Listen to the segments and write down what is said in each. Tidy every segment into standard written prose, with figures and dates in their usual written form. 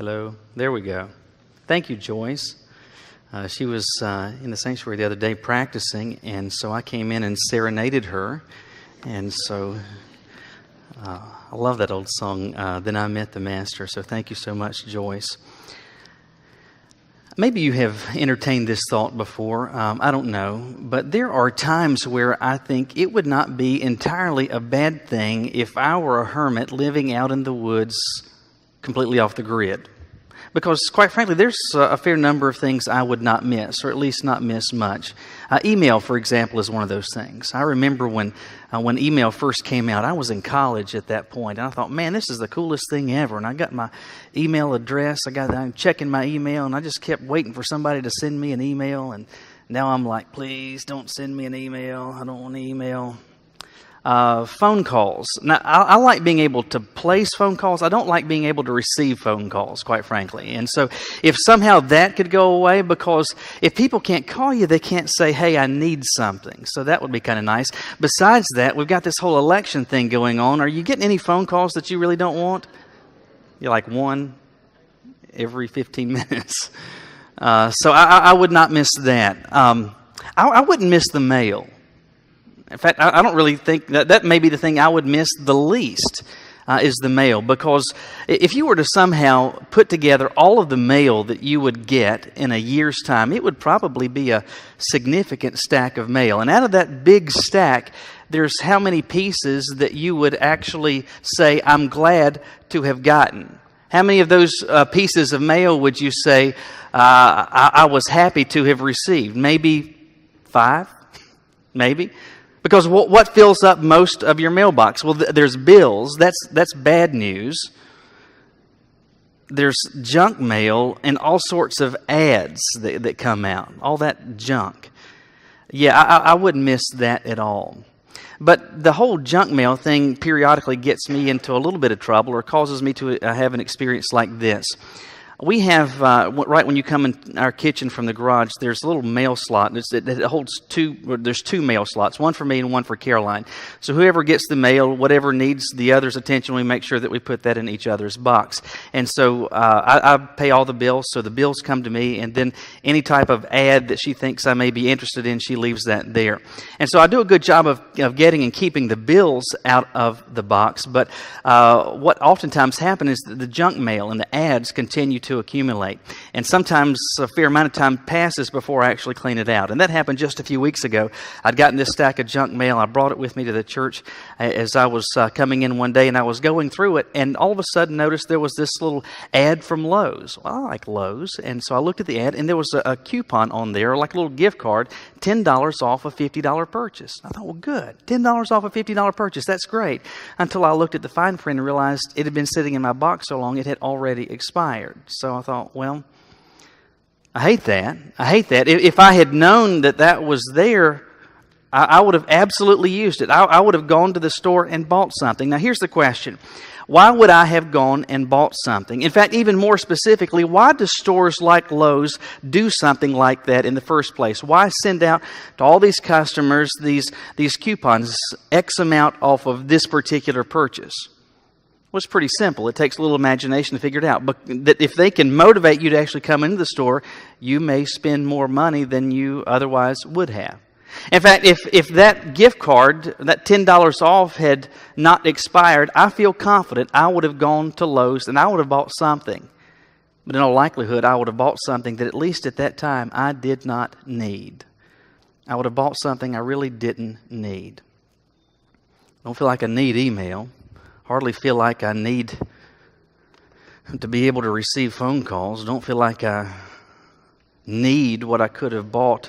Hello. There we go. Thank you, Joyce. She was in the sanctuary the other day practicing, and so I came in and serenaded her. And so I love that old song, Then I Met the Master. So thank you so much, Joyce. Maybe you have entertained this thought before. I don't know. But there are times where I think it would not be entirely a bad thing if I were a hermit living out in the woods completely off the grid. Because, quite frankly, there's a fair number of things I would not miss, or at least not miss much. Email, for example, is one of those things. I remember when email first came out, I was in college at that point, and I thought, man, this is the coolest thing ever. And I got my email address, I'm checking my email, and I just kept waiting for somebody to send me an email. And now I'm like, please don't send me an email. I don't want an email. Phone calls. Now, I like being able to place phone calls. I don't like being able to receive phone calls, quite frankly. And so if somehow that could go away, because if people can't call you, they can't say, hey, I need something. So that would be kind of nice. Besides that, we've got this whole election thing going on. Are you getting any phone calls that you really don't want? You're like one every 15 minutes. So I would not miss that. I wouldn't miss the mail. In fact, I don't really think that may be the thing I would miss the least is the mail. Because if you were to somehow put together all of the mail that you would get in a year's time, it would probably be a significant stack of mail. And out of that big stack, there's how many pieces that you would actually say, I'm glad to have gotten. How many of those pieces of mail would you say, I was happy to have received? Maybe 5? Maybe? Because what fills up most of your mailbox? Well, there's bills. That's bad news. There's junk mail and all sorts of ads that come out. All that junk. Yeah, I wouldn't miss that at all. But the whole junk mail thing periodically gets me into a little bit of trouble, or causes me to have an experience like this. We have, right when you come in our kitchen from the garage, there's a little mail slot. It holds there's 2 mail slots, one for me and one for Caroline. So whoever gets the mail, whatever needs the other's attention, we make sure that we put that in each other's box. And so I pay all the bills, so the bills come to me, and then any type of ad that she thinks I may be interested in, she leaves that there. And so I do a good job of getting and keeping the bills out of the box, but what oftentimes happens is that the junk mail and the ads continue to accumulate. And sometimes a fair amount of time passes before I actually clean it out. And that happened just a few weeks ago. I'd gotten this stack of junk mail. I brought it with me to the church as I was coming in one day, and I was going through it, and all of a sudden noticed there was this little ad from Lowe's. Well, I like Lowe's. And so I looked at the ad, and there was a coupon on there, like a little gift card, $10 off a $50 purchase. I thought, well, good. $10 off a $50 purchase. That's great. Until I looked at the fine print and realized it had been sitting in my box so long it had already expired. So I thought, well, I hate that. If I had known that was there, I would have absolutely used it. I would have gone to the store and bought something. Now, here's the question. Why would I have gone and bought something? In fact, even more specifically, why do stores like Lowe's do something like that in the first place? Why send out to all these customers these coupons, X amount off of this particular purchase? Well, it's pretty simple. It takes a little imagination to figure it out. But that if they can motivate you to actually come into the store, you may spend more money than you otherwise would have. In fact, if that gift card, that $10 off, had not expired, I feel confident I would have gone to Lowe's and I would have bought something. But in all likelihood, I would have bought something that at least at that time I did not need. I would have bought something I really didn't need. I don't feel like I need email. Hardly feel like I need to be able to receive phone calls. Don't feel like I need what I could have bought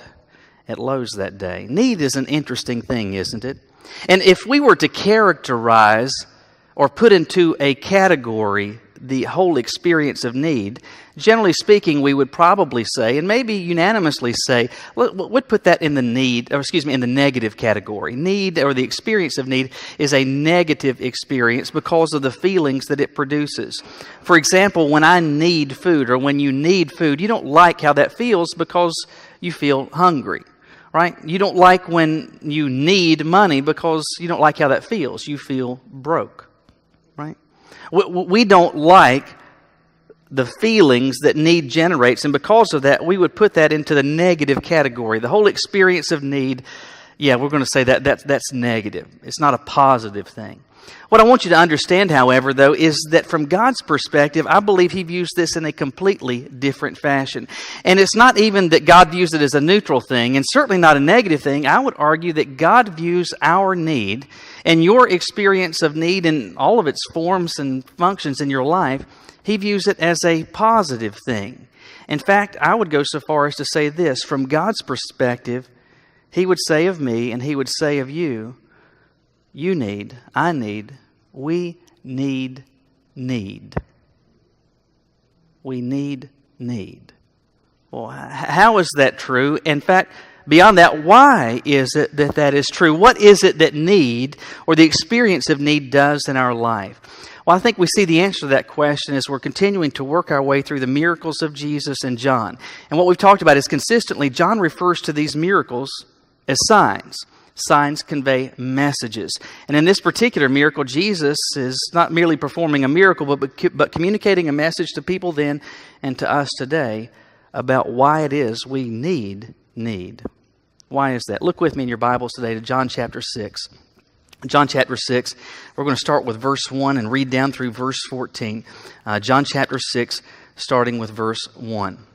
at Lowe's that day. Need is an interesting thing, isn't it? And if we were to characterize or put into a category the whole experience of need, generally speaking, we would probably say, and maybe unanimously say, we'd put that in the in the negative category. Need, or the experience of need, is a negative experience because of the feelings that it produces. For example, when I need food, or when you need food, you don't like how that feels because you feel hungry. Right? You don't like when you need money because you don't like how that feels. You feel broke. Right? We don't like the feelings that need generates. And because of that, we would put that into the negative category. The whole experience of need, yeah, we're going to say that's negative. It's not a positive thing. What I want you to understand, however, though, is that from God's perspective, I believe He views this in a completely different fashion. And it's not even that God views it as a neutral thing, and certainly not a negative thing. I would argue that God views our need and your experience of need in all of its forms and functions in your life, He views it as a positive thing. In fact, I would go so far as to say this: from God's perspective, He would say of me and He would say of you, you need, I need, we need. We need. Well, how is that true? In fact, beyond that, why is it that is true? What is it that need, or the experience of need, does in our life? Well, I think we see the answer to that question as we're continuing to work our way through the miracles of Jesus and John. And what we've talked about is consistently, John refers to these miracles as signs. Signs convey messages. And in this particular miracle, Jesus is not merely performing a miracle, but communicating a message to people then and to us today about why it is we need. Why is that? Look with me in your Bibles today to John chapter 6. John chapter 6, we're going to start with verse 1 and read down through verse 14. John chapter 6, starting with verse 1.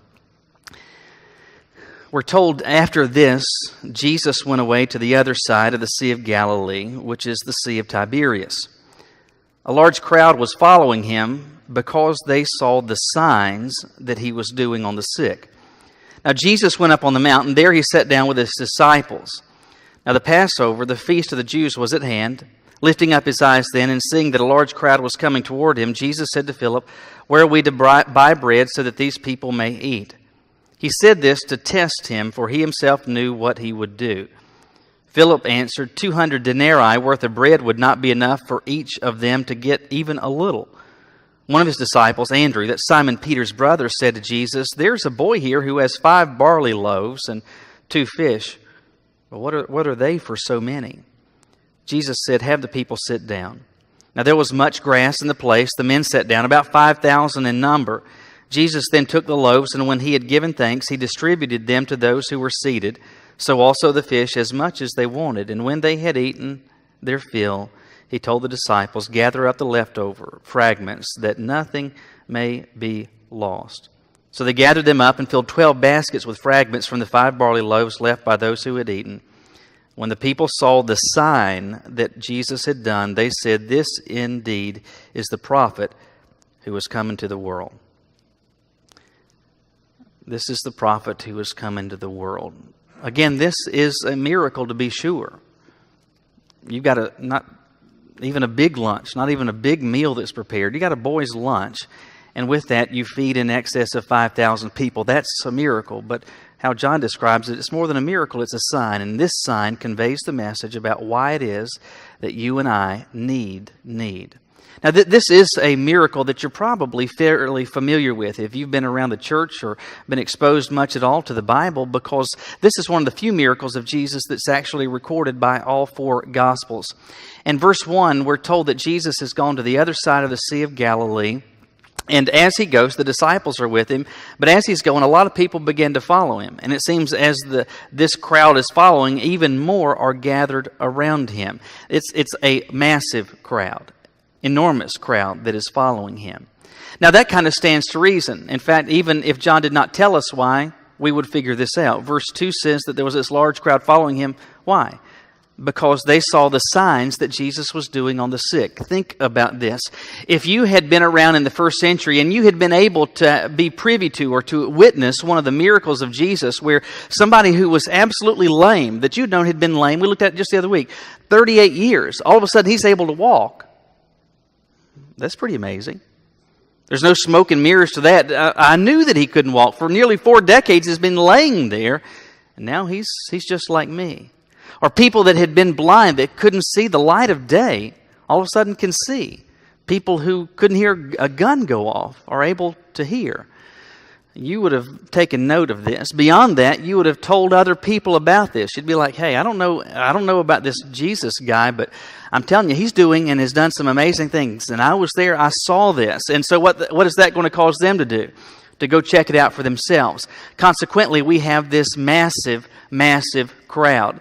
We're told, after this, Jesus went away to the other side of the Sea of Galilee, which is the Sea of Tiberias. A large crowd was following Him because they saw the signs that He was doing on the sick. Now Jesus went up on the mountain. There He sat down with His disciples. Now the Passover, the feast of the Jews, was at hand. Lifting up His eyes then, and seeing that a large crowd was coming toward Him, Jesus said to Philip, "Where are we to buy bread so that these people may eat?" He said this to test Him, for He Himself knew what He would do. Philip answered, 200 denarii worth of bread would not be enough for each of them to get even a little. One of His disciples, Andrew, that's Simon Peter's brother, said to Jesus, "There's a boy here who has 5 barley loaves and 2 fish. But what are they for so many?" Jesus said, "Have the people sit down." Now there was much grass in the place. The men sat down, about 5,000 in number. Jesus then took the loaves, and when He had given thanks, He distributed them to those who were seated, so also the fish, as much as they wanted. And when they had eaten their fill, He told the disciples, "Gather up the leftover fragments, that nothing may be lost." So they gathered them up and filled 12 baskets with fragments from the 5 barley loaves left by those who had eaten. When the people saw the sign that Jesus had done, they said, "This indeed is the prophet who has come into the world." This is the prophet who has come into the world. Again, this is a miracle to be sure. You've got not even a big lunch, not even a big meal that's prepared. You got a boy's lunch, and with that you feed in excess of 5,000 people. That's a miracle, but how John describes it, it's more than a miracle, it's a sign. And this sign conveys the message about why it is that you and I need. Now, this is a miracle that you're probably fairly familiar with if you've been around the church or been exposed much at all to the Bible, because this is one of the few miracles of Jesus that's actually recorded by all 4 Gospels. In verse 1, we're told that Jesus has gone to the other side of the Sea of Galilee, and as He goes, the disciples are with Him, but as He's going, a lot of people begin to follow Him, and it seems as this crowd is following, even more are gathered around Him. It's a massive crowd. Enormous crowd that is following Him. Now that kind of stands to reason. In fact, even if John did not tell us why, we would figure this out. Verse 2 says that there was this large crowd following Him. Why? Because they saw the signs that Jesus was doing on the sick. Think about this. If you had been around in the first century and you had been able to be privy to or to witness one of the miracles of Jesus, where somebody who was absolutely lame, that you'd known had been lame, we looked at it just the other week, 38 years, all of a sudden he's able to walk. That's pretty amazing. There's no smoke and mirrors to that. I knew that he couldn't walk. For nearly 4 decades he's been laying there, and now he's just like me. Or people that had been blind, that couldn't see the light of day, all of a sudden can see. People who couldn't hear a gun go off are able to hear. you would have taken note of this. Beyond that, you would have told other people about this. You'd be like, hey, I don't know about this Jesus guy, but I'm telling you, he's doing and has done some amazing things. And I was there, I saw this. And so what is that going to cause them to do? To go check it out for themselves. Consequently, we have this massive, massive crowd.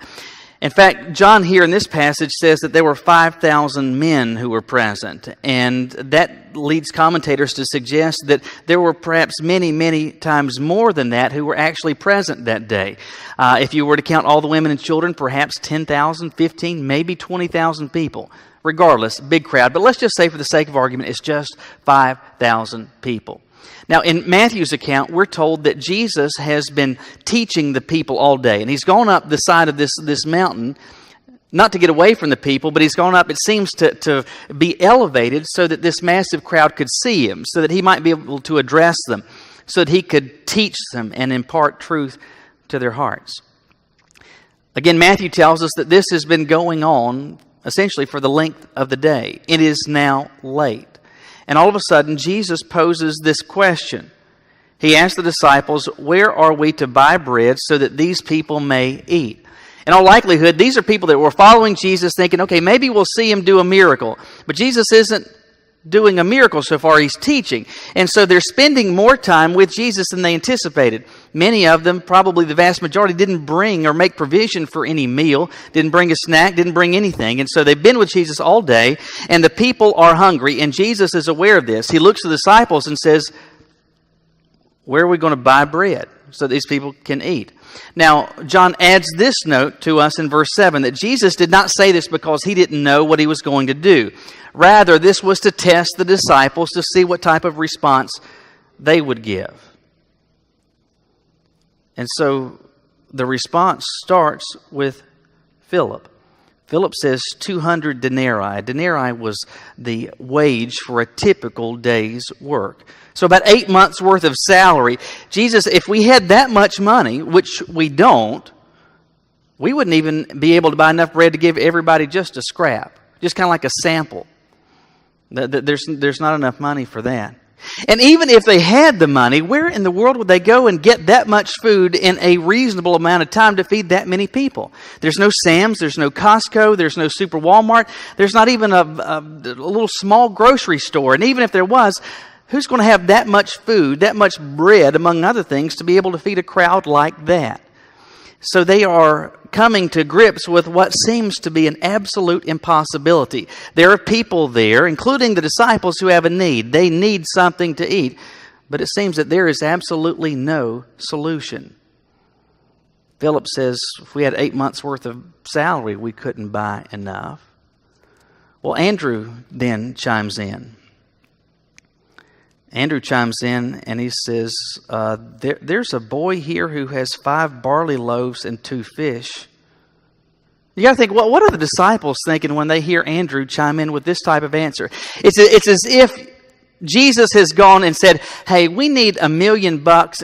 In fact, John here in this passage says that there were 5,000 men who were present. And that leads commentators to suggest that there were perhaps many, many times more than that who were actually present that day. If you were to count all the women and children, perhaps 10,000, 15, maybe 20,000 people. Regardless, big crowd. But let's just say for the sake of argument, it's just 5,000 people. Now, in Matthew's account, we're told that Jesus has been teaching the people all day. And he's gone up the side of this mountain, not to get away from the people, but he's gone up, it seems, to be elevated so that this massive crowd could see him, so that he might be able to address them, so that he could teach them and impart truth to their hearts. Again, Matthew tells us that this has been going on essentially for the length of the day. It is now late. And all of a sudden, Jesus poses this question. He asks the disciples, where are we to buy bread so that these people may eat? In all likelihood, these are people that were following Jesus thinking, okay, maybe we'll see him do a miracle. But Jesus isn't doing a miracle so far, he's teaching. And so they're spending more time with Jesus than they anticipated. Many of them, probably the vast majority, didn't bring or make provision for any meal, didn't bring a snack, didn't bring anything. And so they've been with Jesus all day, and the people are hungry, and Jesus is aware of this. He looks to the disciples and says, where are we going to buy bread so these people can eat? Now, John adds this note to us in verse 7, that Jesus did not say this because he didn't know what he was going to do. Rather, this was to test the disciples to see what type of response they would give. And so the response starts with Philip. Philip says 200 denarii. Denarii was the wage for a typical day's work. So about 8 months' worth of salary. Jesus, if we had that much money, which we don't, we wouldn't even be able to buy enough bread to give everybody just a scrap. Just kind of like a sample. There's not enough money for that. And even if they had the money, where in the world would they go and get that much food in a reasonable amount of time to feed that many people? There's no Sam's, there's no Costco, there's no Super Walmart, there's not even a little small grocery store. And even if there was, who's going to have that much food, that much bread, among other things, to be able to feed a crowd like that? So they are coming to grips with what seems to be an absolute impossibility. There are people there, including the disciples, who have a need. They need something to eat. But it seems that there is absolutely no solution. Philip says, if we had 8 months' worth of salary, we couldn't buy enough. Well, Andrew then chimes in. Andrew chimes in and he says, there's a boy here who has 5 barley loaves and 2 fish. You got to think, well, what are the disciples thinking when they hear Andrew chime in with this type of answer? It's as if Jesus has gone and said, hey, we need $1 million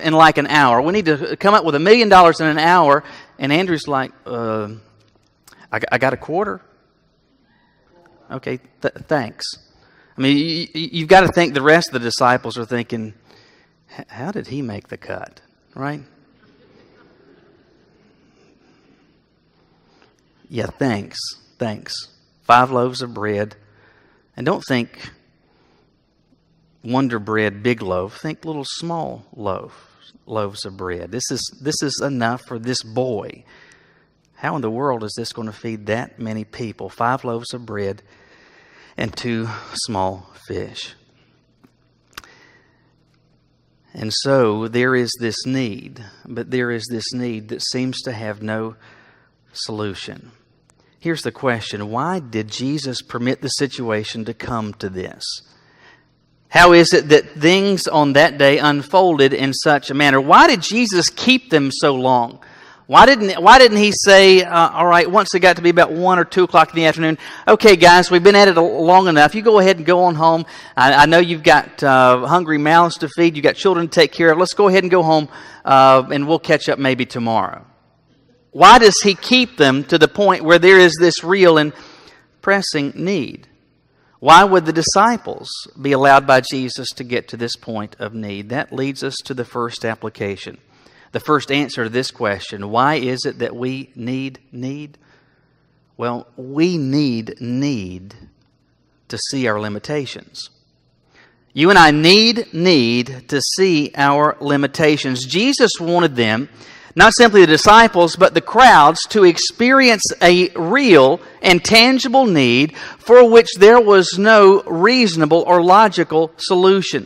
in like an hour. We need to come up with $1 million in an hour. And Andrew's like, I got a quarter. Okay, thanks. I mean, you've got to think the rest of the disciples are thinking, how did he make the cut, right? Yeah, thanks. 5 loaves of bread. And don't think Wonder Bread, big loaf. Think little small loaves of bread. This is enough for this boy. How in the world is this going to feed that many people? 5 loaves of bread and 2 small fish. And so there is this need, but there is this need that seems to have no solution. Here's the question: why did Jesus permit the situation to come to this? How is it that things on that day unfolded in such a manner? Why did Jesus keep them so long? Why didn't he say, all right, once it got to be about 1 or 2 o'clock in the afternoon, okay, guys, we've been at it long enough. You go ahead and go on home. I know you've got hungry mouths to feed. You've got children to take care of. Let's go ahead and go home, and we'll catch up maybe tomorrow. Why does he keep them to the point where there is this real and pressing need? Why would the disciples be allowed by Jesus to get to this point of need? That leads us to the first application. The first answer to this question, why is it that we need? Well, we need to see our limitations. You and I need to see our limitations. Jesus wanted them, not simply the disciples, but the crowds, to experience a real and tangible need for which there was no reasonable or logical solution.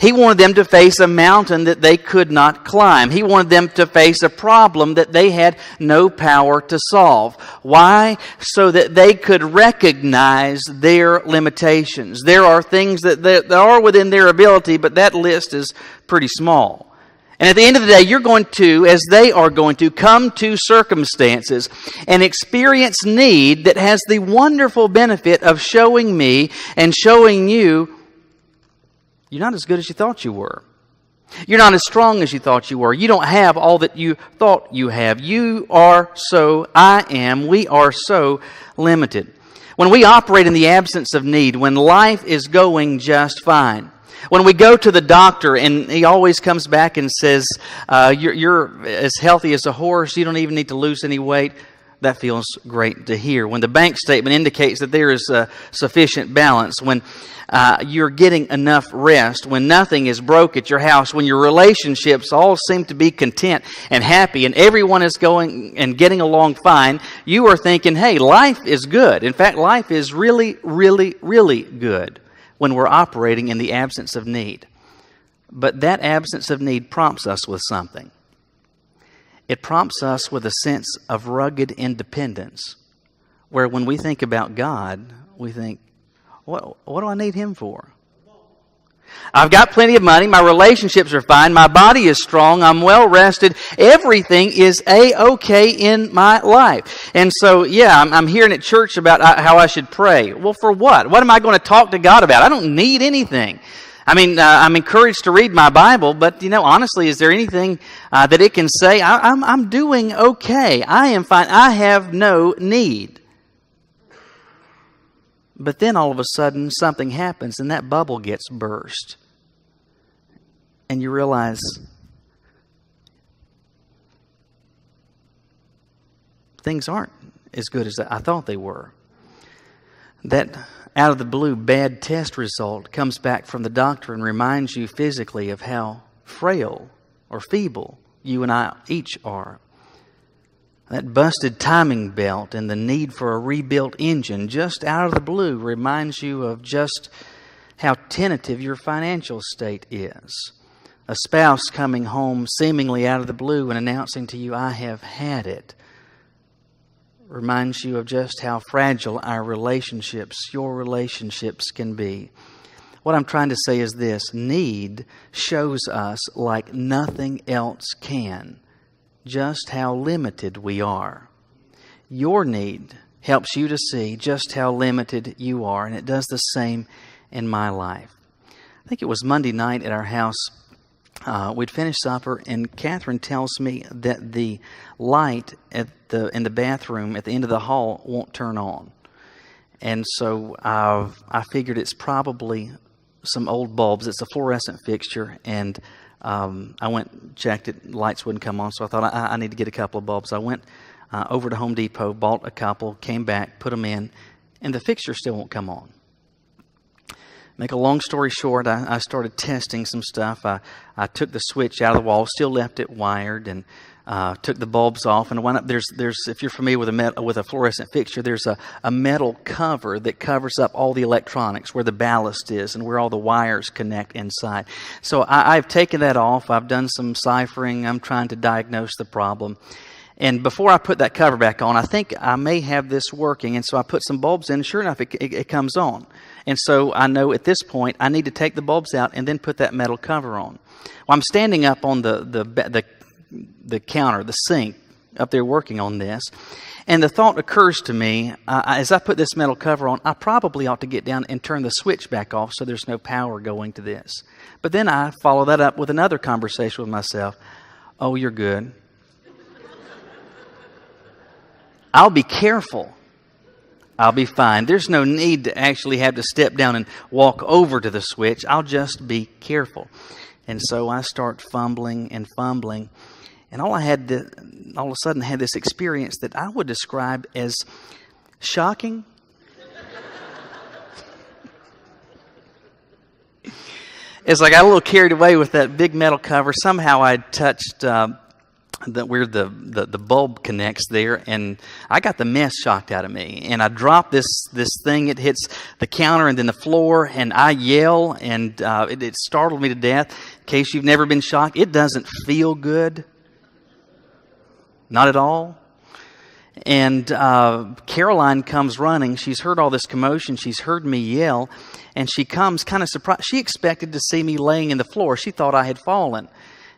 He wanted them to face a mountain that they could not climb. He wanted them to face a problem that they had no power to solve. Why? So that they could recognize their limitations. There are things that are within their ability, but that list is pretty small. And at the end of the day, you're going to, as they are going to, come to circumstances and experience need that has the wonderful benefit of showing me and showing you you're not as good as you thought you were. You're not as strong as you thought you were. You don't have all that you thought you have. We are so limited. When we operate in the absence of need, when life is going just fine, when we go to the doctor and he always comes back and says, you're as healthy as a horse, you don't even need to lose any weight, that feels great to hear. When the bank statement indicates that there is sufficient balance, when you're getting enough rest, when nothing is broke at your house, when your relationships all seem to be content and happy and everyone is going and getting along fine, you are thinking, hey, life is good. In fact, life is really, really, really good when we're operating in the absence of need. But that absence of need prompts us with something. It prompts us with a sense of rugged independence, where when we think about God, we think, what do I need Him for? I've got plenty of money, my relationships are fine, my body is strong, I'm well rested, everything is A-okay in my life. And so, I'm hearing at church about how I should pray. Well, for what? What am I going to talk to God about? I don't need anything. I mean, I'm encouraged to read my Bible, but, honestly, is there anything that it can say? I'm doing okay. I am fine. I have no need. But then all of a sudden, something happens, and that bubble gets burst. And you realize things aren't as good as I thought they were. That out of the blue bad test result comes back from the doctor and reminds you physically of how frail or feeble you and I each are. That busted timing belt and the need for a rebuilt engine just out of the blue reminds you of just how tentative your financial state is. A spouse coming home seemingly out of the blue and announcing to you, I have had it, reminds you of just how fragile our relationships, your relationships, can be. What I'm trying to say is this: need shows us, like nothing else can, just how limited we are. Your need helps you to see just how limited you are, and it does the same in my life. I think it was Monday night at our house. We'd finished supper, and Catherine tells me that the light in the bathroom at the end of the hall won't turn on. And so I figured it's probably some old bulbs. It's a fluorescent fixture, and I went and checked it. Lights wouldn't come on, so I thought I need to get a couple of bulbs. I went over to Home Depot, bought a couple, came back, put them in, and the fixture still won't come on. Make a long story short, I started testing some stuff. I took the switch out of the wall, still left it wired, and took the bulbs off. And I went up. There's if you're familiar with a fluorescent fixture, there's a metal cover that covers up all the electronics, where the ballast is and where all the wires connect inside. So I've taken that off. I've done some ciphering. I'm trying to diagnose the problem. And before I put that cover back on, I think I may have this working. And so I put some bulbs in, and sure enough, it comes on. And so I know at this point I need to take the bulbs out and then put that metal cover on. Well, I'm standing up on the counter, the sink, up there working on this. And the thought occurs to me, as I put this metal cover on, I probably ought to get down and turn the switch back off so there's no power going to this. But then I follow that up with another conversation with myself. Oh, you're good. I'll be careful. I'll be fine. There's no need to actually have to step down and walk over to the switch. I'll just be careful. And so I start fumbling and fumbling. And all of a sudden had this experience that I would describe as shocking. It's like I got a little carried away with that big metal cover. Somehow I touched where the bulb connects there, and I got the mess shocked out of me. And I drop this thing. It hits the counter and then the floor, and I yell, and it startled me to death. In case you've never been shocked, it doesn't feel good. Not at all. And Caroline comes running. She's heard all this commotion. She's heard me yell, and she comes kind of surprised. She expected to see me laying in the floor. She thought I had fallen.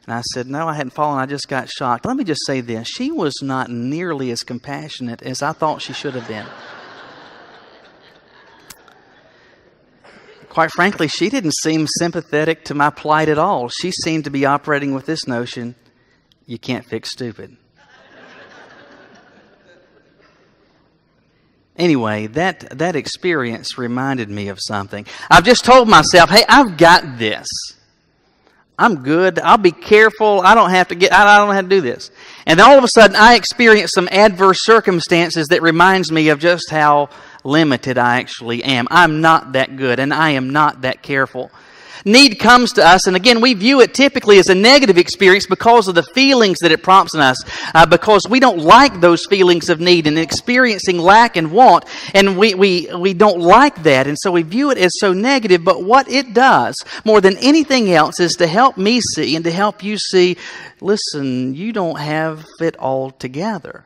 And I said, no, I hadn't fallen. I just got shocked. Let me just say this. She was not nearly as compassionate as I thought she should have been. Quite frankly, she didn't seem sympathetic to my plight at all. She seemed to be operating with this notion, you can't fix stupid. Anyway, that experience reminded me of something. I've just told myself, hey, I've got this. I'm good. I'll be careful. I don't have to do this. And then all of a sudden, I experience some adverse circumstances that reminds me of just how limited I actually am. I'm not that good, and I am not that careful. Need comes to us, and again, we view it typically as a negative experience because of the feelings that it prompts in us, because we don't like those feelings of need and experiencing lack and want, and we don't like that, and so we view it as so negative. But what it does, more than anything else, is to help me see and to help you see, listen, you don't have it all together.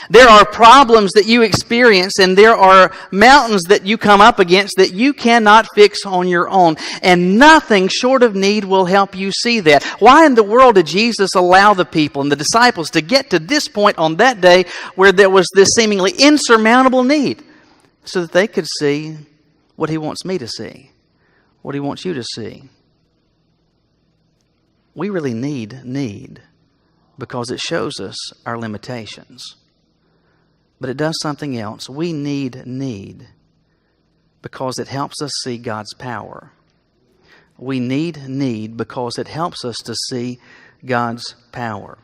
There are problems that you experience, and there are mountains that you come up against that you cannot fix on your own. And nothing short of need will help you see that. Why in the world did Jesus allow the people and the disciples to get to this point on that day where there was this seemingly insurmountable need? So that they could see what He wants me to see, what He wants you to see. We really need because it shows us our limitations. But it does something else. We need because it helps us see God's power. We need because it helps us to see God's power.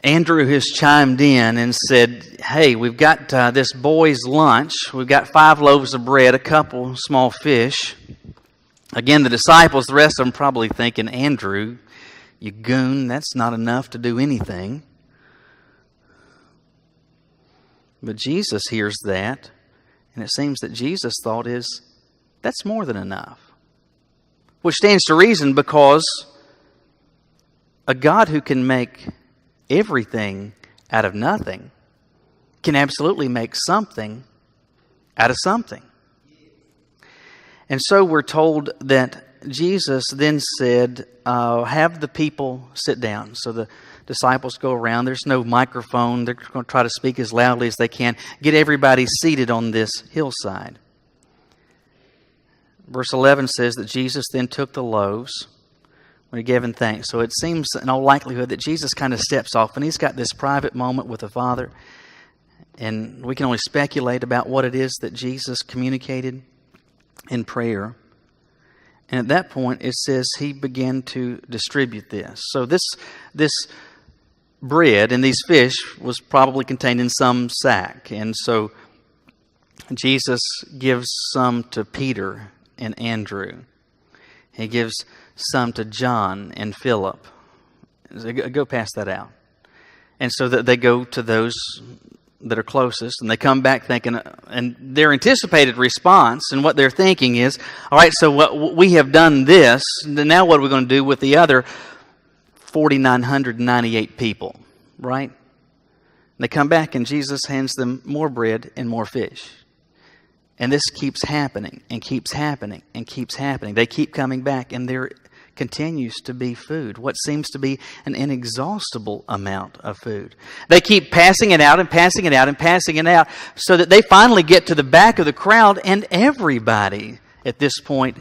Andrew has chimed in and said, hey, we've got this boy's lunch. We've got 5 loaves of bread, a couple small fish. Again, the disciples, the rest of them probably thinking, Andrew, you goon, that's not enough to do anything. But Jesus hears that, and it seems that Jesus' thought is, that's more than enough. Which stands to reason because a God who can make everything out of nothing can absolutely make something out of something. And so we're told that Jesus then said, have the people sit down. So the disciples go around. There's no microphone. They're going to try to speak as loudly as they can. Get everybody seated on this hillside. Verse 11 says that Jesus then took the loaves when He gave thanks. So it seems in all likelihood that Jesus kind of steps off and He's got this private moment with the Father. And we can only speculate about what it is that Jesus communicated in prayer. And at that point, it says He began to distribute this. So this bread and these fish was probably contained in some sack. And so Jesus gives some to Peter and Andrew. He gives some to John and Philip. Go pass that out. And so that they go to those that are closest, and they come back thinking, and their anticipated response and what they're thinking is, all right, so we have done this, now what are we going to do with the other 4,998 people, right? And they come back and Jesus hands them more bread and more fish. And this keeps happening and keeps happening and keeps happening. They keep coming back, and there continues to be food, what seems to be an inexhaustible amount of food. They keep passing it out and passing it out and passing it out so that they finally get to the back of the crowd, and everybody at this point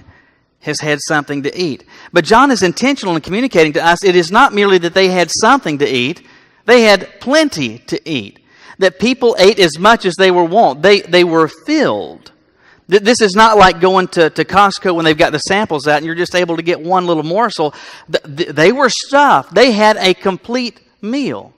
has had something to eat. But John is intentional in communicating to us, it is not merely that they had something to eat, they had plenty to eat. that people ate as much as they were wont. They were filled. This is not like going to Costco when they've got the samples out and you're just able to get one little morsel. They were stuffed. They had a complete meal.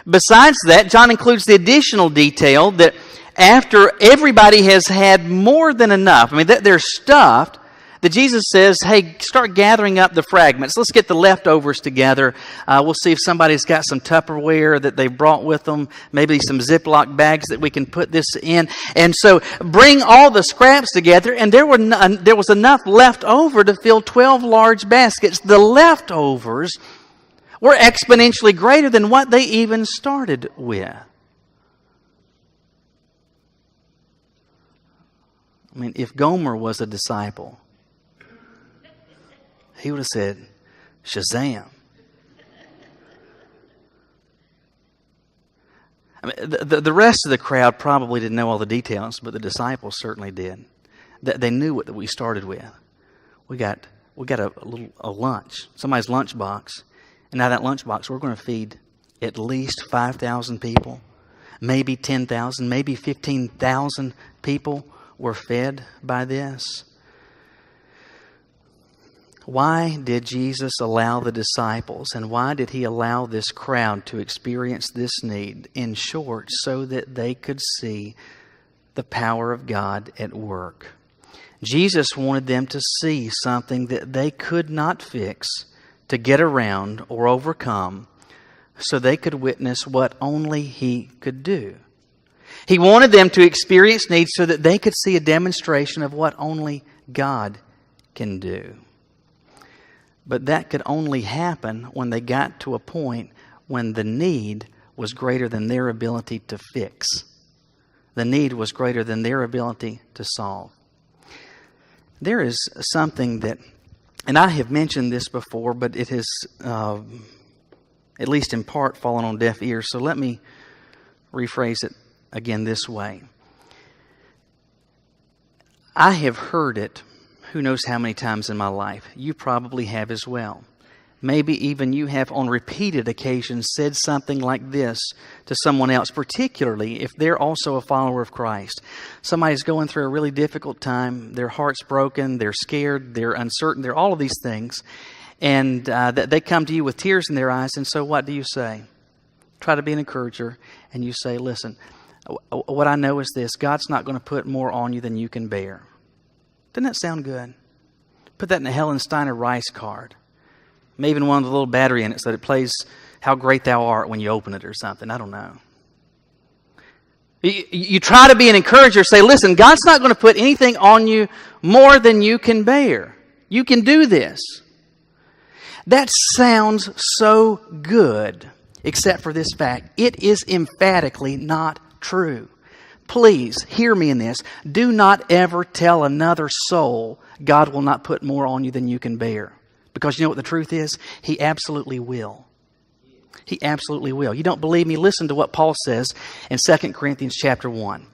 Besides that, John includes the additional detail that after everybody has had more than enough, I mean, they're stuffed, that Jesus says, hey, start gathering up the fragments. Let's get the leftovers together. We'll see if somebody's got some Tupperware that they brought with them, maybe some Ziploc bags that we can put this in. And so bring all the scraps together, and there was enough left over to fill 12 large baskets. The leftovers were exponentially greater than what they even started with. I mean, if Gomer was a disciple, he would have said, Shazam. I mean, the rest of the crowd probably didn't know all the details, but the disciples certainly did. They knew what we started with. We got a lunch, somebody's lunch box, and out of that lunch box, we're going to feed at least 5,000 people, maybe 10,000, maybe 15,000 people were fed by this. Why did Jesus allow the disciples, and why did He allow this crowd to experience this need? In short, so that they could see the power of God at work. Jesus wanted them to see something that they could not fix, to get around or overcome, so they could witness what only He could do. He wanted them to experience needs so that they could see a demonstration of what only God can do. But that could only happen when they got to a point when the need was greater than their ability to fix. The need was greater than their ability to solve. There is something that, and I have mentioned this before, but it has, at least in part, fallen on deaf ears. So let me rephrase it again this way. I have heard it who knows how many times in my life. You probably have as well. Maybe even you have on repeated occasions said something like this to someone else, particularly if they're also a follower of Christ. Somebody's going through a really difficult time. Their heart's broken. They're scared. They're uncertain. They're all of these things. And they come to you with tears in their eyes. And so what do you say? Try to be an encourager. And you say, listen, what I know is this. God's not going to put more on you than you can bear. Doesn't that sound good? Put that in a Helen Steiner Rice card. Maybe even one with a little battery in it so that it plays How Great Thou Art when you open it or something. I don't know. You try to be an encourager. Say, listen, God's not going to put anything on you more than you can bear. You can do this. That sounds so good, except for this fact. It is emphatically not true. Please, hear me in this. Do not ever tell another soul God will not put more on you than you can bear. Because you know what the truth is? He absolutely will. He absolutely will. You don't believe me? Listen to what Paul says in 2 Corinthians chapter 1.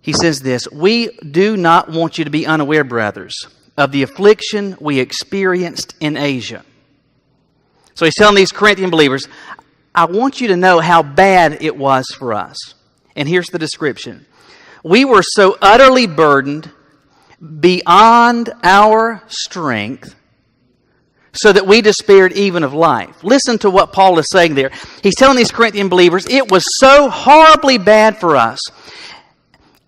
He says this, we do not want you to be unaware, brothers, of the affliction we experienced in Asia. So he's telling these Corinthian believers, I want you to know how bad it was for us. And here's the description. We were so utterly burdened beyond our strength so that we despaired even of life. Listen to what Paul is saying there. He's telling these Corinthian believers, it was so horribly bad for us.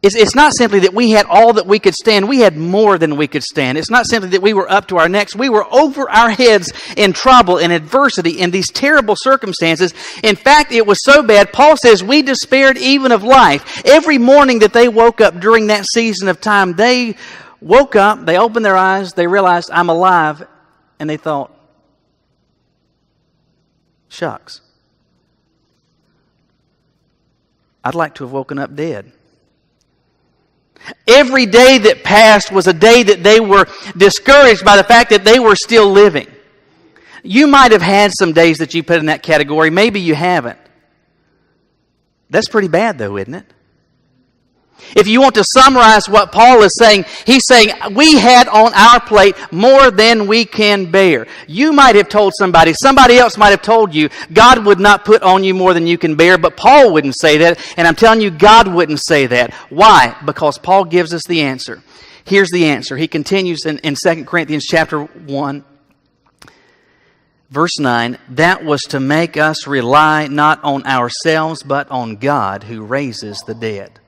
It's not simply that we had all that we could stand. We had more than we could stand. It's not simply that we were up to our necks. We were over our heads in trouble and adversity in these terrible circumstances. In fact, it was so bad, Paul says, we despaired even of life. Every morning that they woke up during that season of time, they woke up, they opened their eyes, they realized, I'm alive, and they thought, shucks, I'd like to have woken up dead. Every day that passed was a day that they were discouraged by the fact that they were still living. You might have had some days that you put in that category. Maybe you haven't. That's pretty bad though, isn't it? If you want to summarize what Paul is saying, he's saying, we had on our plate more than we can bear. You might have told somebody else might have told you, God would not put on you more than you can bear, but Paul wouldn't say that, and I'm telling you, God wouldn't say that. Why? Because Paul gives us the answer. Here's the answer. He continues in 2 Corinthians chapter 1, verse 9, that was to make us rely not on ourselves, but on God who raises the dead.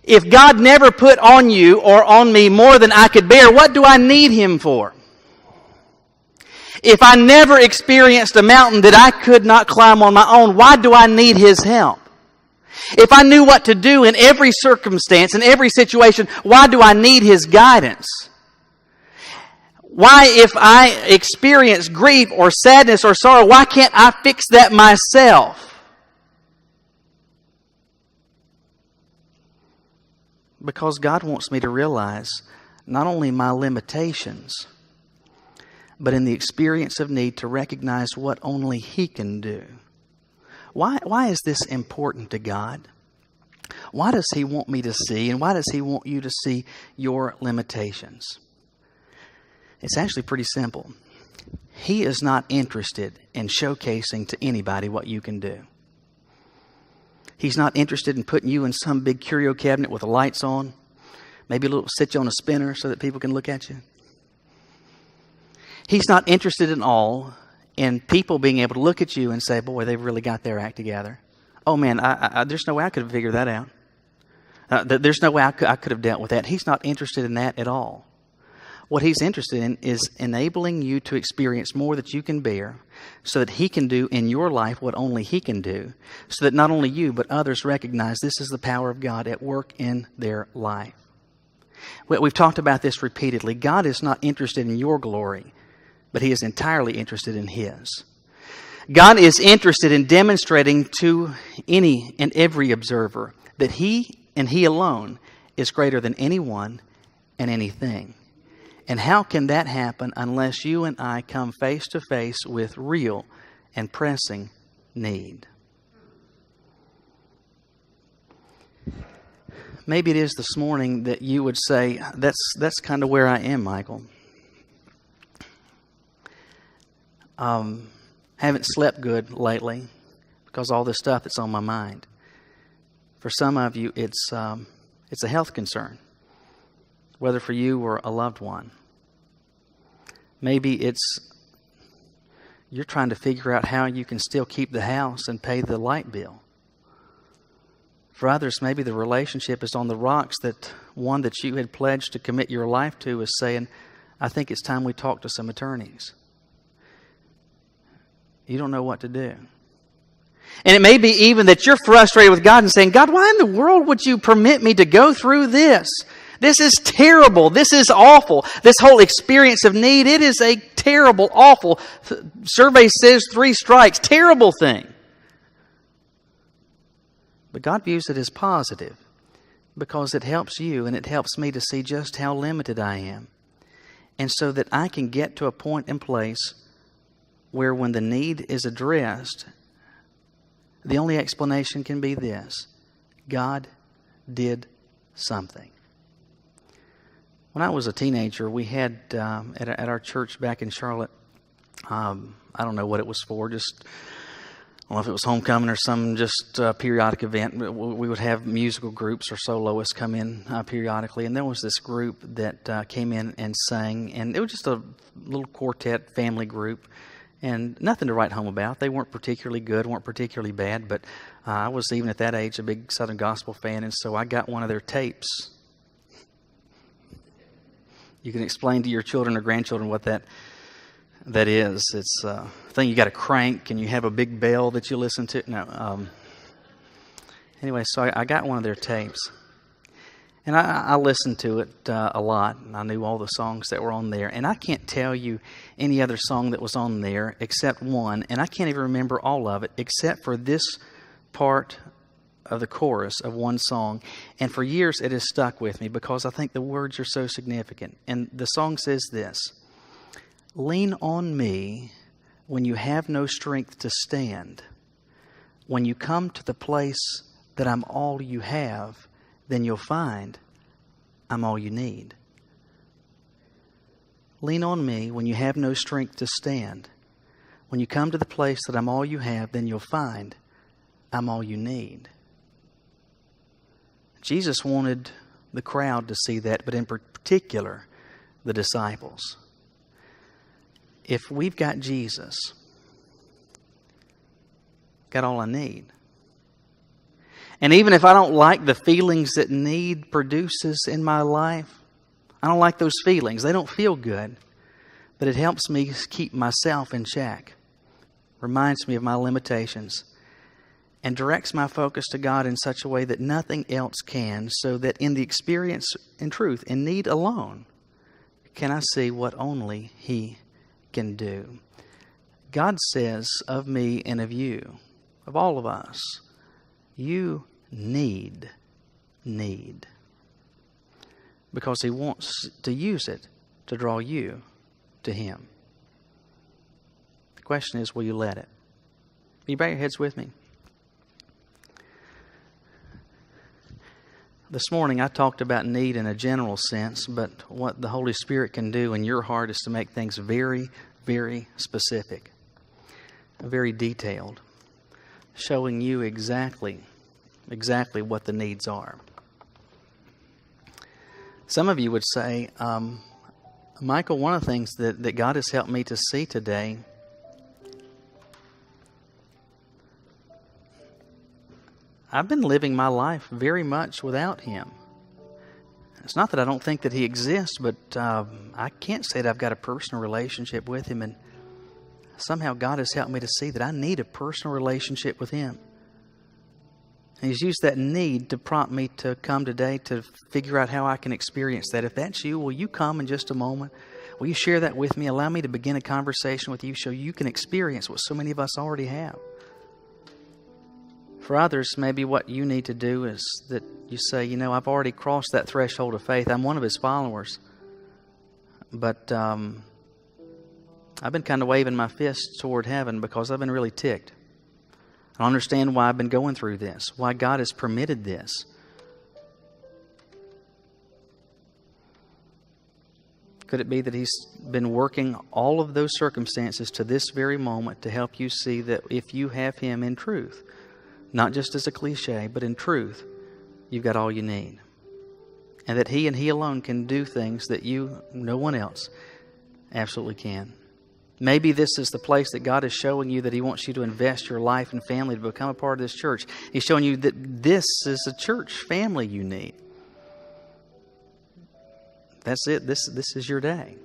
If God never put on you or on me more than I could bear, what do I need Him for? If I never experienced a mountain that I could not climb on my own, why do I need His help? If I knew what to do in every circumstance, in every situation, why do I need His guidance? Why, if I experience grief or sadness or sorrow, why can't I fix that myself? Because God wants me to realize not only my limitations, but in the experience of need to recognize what only He can do. Why is this important to God? Why does He want me to see, and why does He want you to see your limitations? It's actually pretty simple. He is not interested in showcasing to anybody what you can do. He's not interested in putting you in some big curio cabinet with the lights on. Maybe sit you on a spinner so that people can look at you. He's not interested at all in people being able to look at you and say, boy, they've really got their act together. Oh man, there's no way I could have figured that out. There's no way I could have dealt with that. He's not interested in that at all. What He's interested in is enabling you to experience more that you can bear so that He can do in your life what only He can do, so that not only you but others recognize this is the power of God at work in their life. We've talked about this repeatedly. God is not interested in your glory, but He is entirely interested in His. God is interested in demonstrating to any and every observer that He and He alone is greater than anyone and anything. And how can that happen unless you and I come face to face with real and pressing need? Maybe it is this morning that you would say, that's kind of where I am, Michael. Haven't slept good lately because of all this stuff that's on my mind. For some of you, it's a health concern, whether for you or a loved one. Maybe you're trying to figure out how you can still keep the house and pay the light bill. For others, maybe the relationship is on the rocks, that one that you had pledged to commit your life to is saying, I think it's time we talk to some attorneys. You don't know what to do. And it may be even that you're frustrated with God and saying, God, why in the world would you permit me to go through this? This is terrible. This is awful. This whole experience of need, it is a terrible, awful, survey says 3 strikes, terrible thing. But God views it as positive because it helps you and it helps me to see just how limited I am. And so that I can get to a point and place where when the need is addressed, the only explanation can be this: God did something. When I was a teenager, we had at our church back in Charlotte, I don't know what it was for, just I don't know if it was homecoming or some just periodic event. We would have musical groups or soloists come in periodically, and there was this group that came in and sang, and it was just a little quartet family group. And nothing to write home about. They weren't particularly good, weren't particularly bad, but I was, even at that age, a big Southern Gospel fan, and so I got one of their tapes. You can explain to your children or grandchildren what that is. It's a thing you got to crank, and you have a big bell that you listen to. No. Anyway, so I got one of their tapes. And I listened to it a lot, and I knew all the songs that were on there. And I can't tell you any other song that was on there except one, and I can't even remember all of it except for this part of the chorus of one song. And for years it has stuck with me because I think the words are so significant. And the song says this: lean on me when you have no strength to stand, when you come to the place that I'm all you have, then you'll find I'm all you need. Lean on me when you have no strength to stand. When you come to the place that I'm all you have, then you'll find I'm all you need. Jesus wanted the crowd to see that, but in particular, the disciples. If we've got Jesus, got all I need. And even if I don't like the feelings that need produces in my life, I don't like those feelings. They don't feel good. But it helps me keep myself in check. Reminds me of my limitations. And directs my focus to God in such a way that nothing else can, so that in the experience, in truth, in need alone, can I see what only He can do. God says of me and of you, of all of us, you need. Because He wants to use it to draw you to Him. The question is, will you let it? Will you bow your heads with me? This morning I talked about need in a general sense, but what the Holy Spirit can do in your heart is to make things very, very specific, very detailed, showing you exactly what the needs are. Some of you would say, Michael, one of the things that God has helped me to see today I've been living my life very much without Him. It's not that I don't think that He exists, but I can't say that I've got a personal relationship with Him. And somehow God has helped me to see that I need a personal relationship with Him. And He's used that need to prompt me to come today to figure out how I can experience that. If that's you, will you come in just a moment? Will you share that with me? Allow me to begin a conversation with you so you can experience what so many of us already have. For others, maybe what you need to do is that you say, I've already crossed that threshold of faith. I'm one of His followers. But I've been kind of waving my fists toward heaven because I've been really ticked. I don't understand why I've been going through this, why God has permitted this. Could it be that He's been working all of those circumstances to this very moment to help you see that if you have Him in truth, not just as a cliche, but in truth, you've got all you need. And that He and He alone can do things that no one else, absolutely can. Maybe this is the place that God is showing you that He wants you to invest your life and family to become a part of this church. He's showing you that this is a church family you need. That's it. This is your day.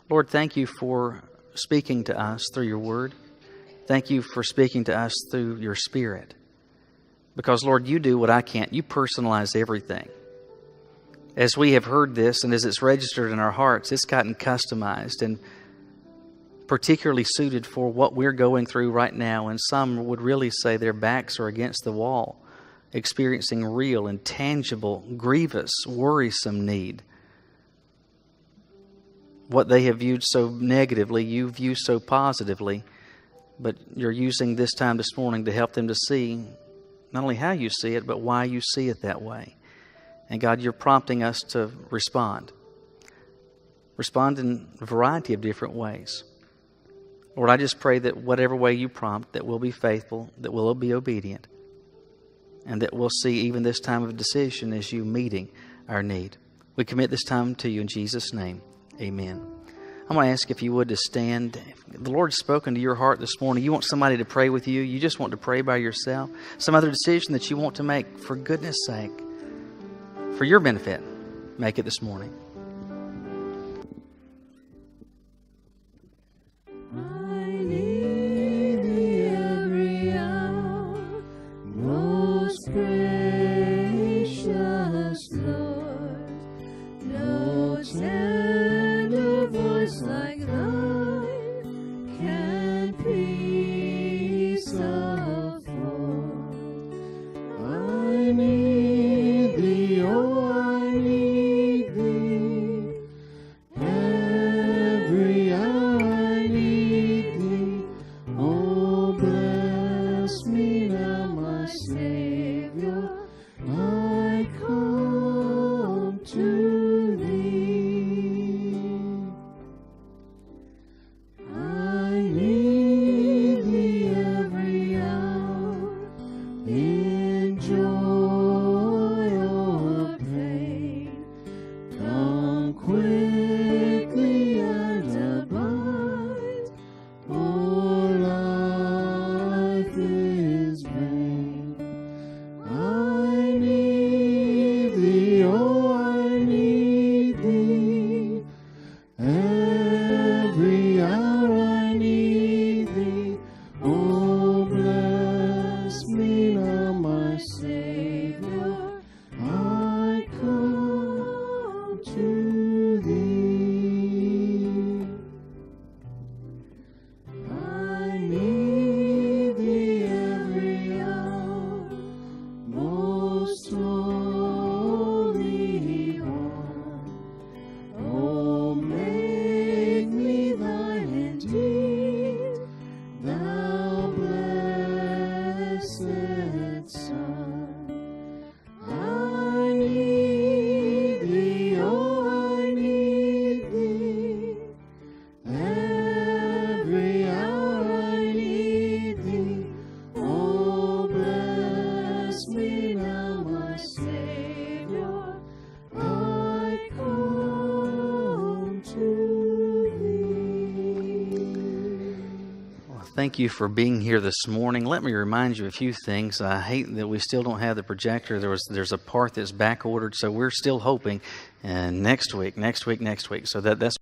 Lord, thank You for speaking to us through Your Word. Thank You for speaking to us through Your Spirit. Because, Lord, You do what I can't. You personalize everything. As we have heard this and as it's registered in our hearts, it's gotten customized and particularly suited for what we're going through right now. And some would really say their backs are against the wall, experiencing real, intangible, grievous, worrisome need. What they have viewed so negatively, You view so positively. But You're using this time this morning to help them to see not only how You see it, but why You see it that way. And God, You're prompting us to respond. Respond in a variety of different ways. Lord, I just pray that whatever way You prompt, that we'll be faithful, that we'll be obedient, and that we'll see even this time of decision as You meeting our need. We commit this time to You in Jesus' name. Amen. I'm going to ask if you would to stand. If the Lord's spoken to your heart this morning, you want somebody to pray with you, you just want to pray by yourself, some other decision that you want to make, for goodness sake, for your benefit, make it this morning. I need Thee every hour, most gracious Lord. No tender voice like Thine can peace afford. I need Thee, oh, I need Thee. Savior, I come to thee. Well, thank you for being here this morning. Let me remind you a few things. I hate that we still don't have the projector. There's a part that's back ordered, so we're still hoping. And next week. So that's